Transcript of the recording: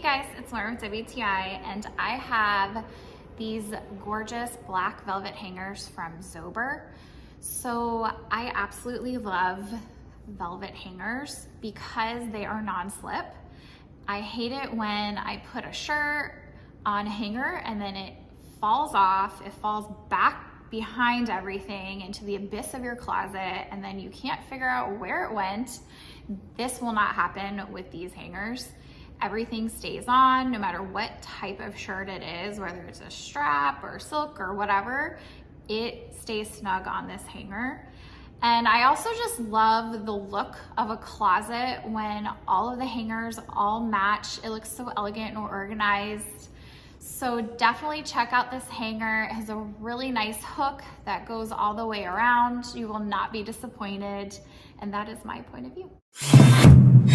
guys, it's Lauren with WTI, and I have these gorgeous black velvet hangers from Zober. So I absolutely love velvet hangers because they are non-slip. I hate it when I put a shirt on a hanger and then it falls off, it falls back behind everything into the abyss of your closet, and then you can't figure out where it went. This will not happen with these hangers. Everything stays on no matter what type of shirt it is, whether it's a strap or silk or whatever, it stays snug on this hanger. And I also just love the look of a closet when all of the hangers all match. It looks so elegant and organized. So definitely check out this hanger. It has a really nice hook that goes all the way around. You will not be disappointed. And that is my point of view.